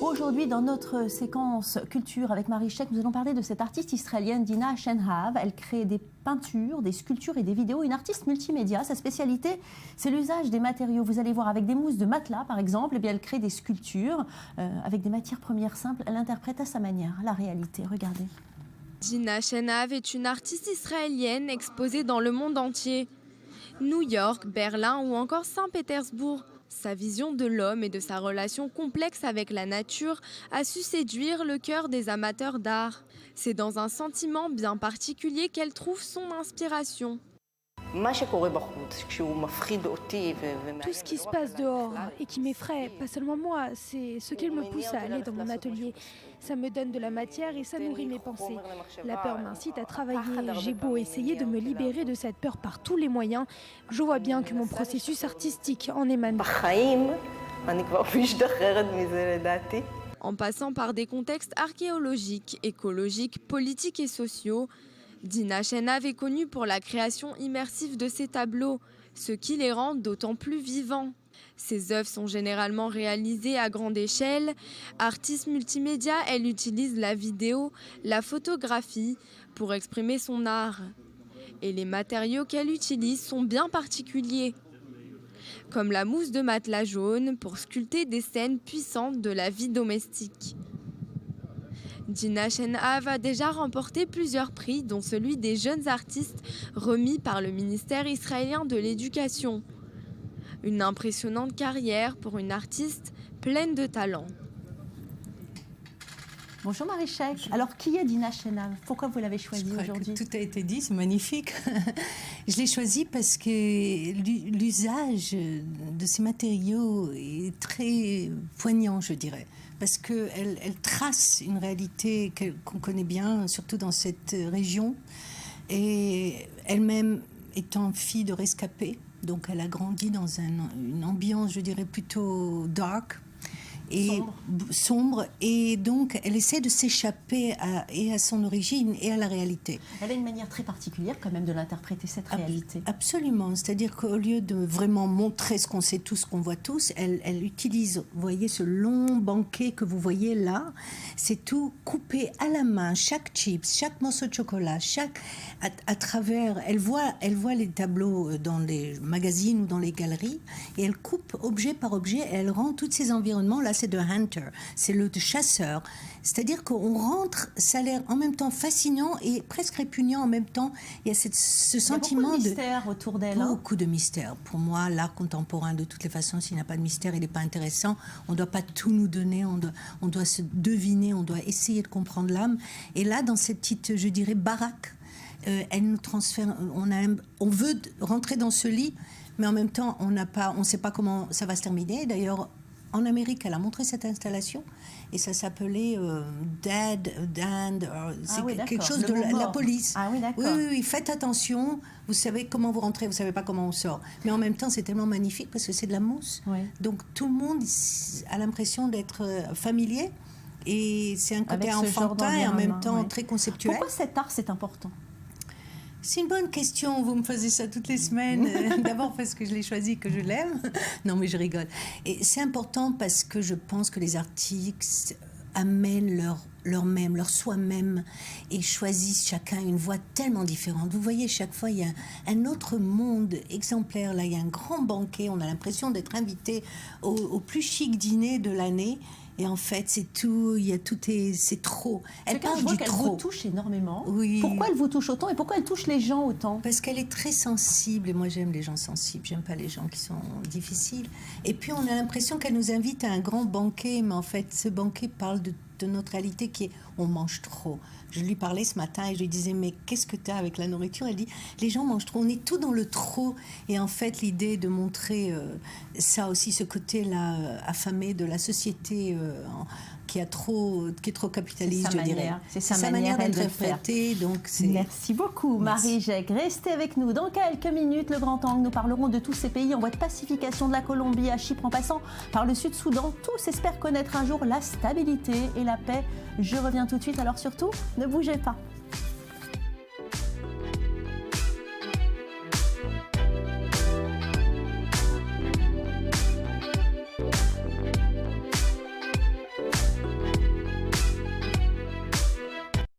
Aujourd'hui, dans notre séquence culture avec Marie Sheikh, nous allons parler de cette artiste israélienne Dina Shenhav. Elle crée des peintures, des sculptures et des vidéos. Une artiste multimédia. Sa spécialité, c'est l'usage des matériaux. Vous allez voir, avec des mousses de matelas, par exemple, eh bien, elle crée des sculptures avec des matières premières simples. Elle interprète à sa manière la réalité. Regardez. Dina Shenhav est une artiste israélienne exposée dans le monde entier. New York, Berlin ou encore Saint-Pétersbourg. Sa vision de l'homme et de sa relation complexe avec la nature a su séduire le cœur des amateurs d'art. C'est dans un sentiment bien particulier qu'elle trouve son inspiration. Tout ce qui se passe dehors et qui m'effraie, pas seulement moi, c'est ce qui me pousse à aller dans mon atelier. Ça me donne de la matière et ça nourrit mes pensées. La peur m'incite à travailler. J'ai beau essayer de me libérer de cette peur par tous les moyens, je vois bien que mon processus artistique en émane. En passant par des contextes archéologiques, écologiques, politiques et sociaux, Dina Shenhav est connue pour la création immersive de ses tableaux, ce qui les rend d'autant plus vivants. Ses œuvres sont généralement réalisées à grande échelle. Artiste multimédia, elle utilise la vidéo, la photographie pour exprimer son art. Et les matériaux qu'elle utilise sont bien particuliers, comme la mousse de matelas jaune pour sculpter des scènes puissantes de la vie domestique. Dina Shenhav a déjà remporté plusieurs prix, dont celui des jeunes artistes remis par le ministère israélien de l'Éducation. Une impressionnante carrière pour une artiste pleine de talent. Bonjour Marie Sheikh. Alors, qui est Dina Shenhav? Pourquoi vous l'avez choisie aujourd'hui? Tout a été dit, c'est magnifique. Je l'ai choisie parce que l'usage de ces matériaux est très poignant, je dirais. Parce qu'elle trace une réalité qu'on connaît bien, surtout dans cette région. Et elle-même étant fille de rescapés, donc elle a grandi dans une ambiance, je dirais, plutôt dark. Et sombre, et donc elle essaie de s'échapper à son origine et à la réalité. Elle a une manière très particulière quand même de l'interpréter, cette réalité. Absolument, c'est-à-dire qu'au lieu de vraiment montrer ce qu'on sait tous, ce qu'on voit tous, elle utilise, vous voyez ce long banquet que vous voyez là, c'est tout coupé à la main, chaque chips, chaque morceau de chocolat, à travers, elle voit les tableaux dans les magazines ou dans les galeries, et elle coupe objet par objet, et elle rend tous ces environnements, là c'est de hunter, c'est le chasseur. C'est-à-dire qu'on rentre, ça a l'air en même temps fascinant et presque répugnant en même temps. Il y a ce sentiment beaucoup de mystère autour d'elle. Beaucoup de mystère. Pour moi, l'art contemporain, de toutes les façons, s'il n'y a pas de mystère, il n'est pas intéressant. On ne doit pas tout nous donner, on doit se deviner, on doit essayer de comprendre l'âme. Et là, dans cette petite, je dirais, baraque, elle nous transfère, on veut rentrer dans ce lit, mais en même temps, on ne sait pas comment ça va se terminer. D'ailleurs, en Amérique, elle a montré cette installation et ça s'appelait c'est quelque chose de la police. Ah oui, d'accord. Oui, faites attention, vous savez comment vous rentrez, vous ne savez pas comment on sort. Mais en même temps, c'est tellement magnifique parce que c'est de la mousse. Oui. Donc tout le monde a l'impression d'être familier et c'est un côté enfantin et en même temps très conceptuel. Pourquoi cet art, c'est important ? C'est une bonne question, vous me faisiez ça toutes les semaines. D'abord parce que je l'ai choisi, que je l'aime. Non, mais je rigole. Et c'est important parce que je pense que les artistes amènent leur soi-même et choisissent chacun une voie tellement différente. Vous voyez, chaque fois, il y a un autre monde exemplaire. Là, il y a un grand banquet. On a l'impression d'être invité au plus chic dîner de l'année. Et en fait, c'est tout, c'est trop. Elle parle du trop. Elle vous touche énormément. Oui. Pourquoi elle vous touche autant et pourquoi elle touche les gens autant? Parce qu'elle est très sensible et moi j'aime les gens sensibles, j'aime pas les gens qui sont difficiles. Et puis on a l'impression qu'elle nous invite à un grand banquet, mais en fait ce banquet parle de notre réalité qui est on mange trop. Je lui parlais ce matin et je lui disais mais qu'est-ce que tu as avec la nourriture? Elle dit les gens mangent trop, on est tout dans le trop. Et en fait l'idée de montrer ça aussi, ce côté-là affamé de la société qui est trop capitaliste, je dirais. C'est sa manière d'interpréter. Donc merci beaucoup Marie Sheikh. Restez avec nous. Dans quelques minutes, le Grand Angle, nous parlerons de tous ces pays en voie de pacification, de la Colombie à Chypre en passant par le Sud-Soudan. Tous espèrent connaître un jour la stabilité et la paix. Je reviens tout de suite, alors surtout, ne bougez pas.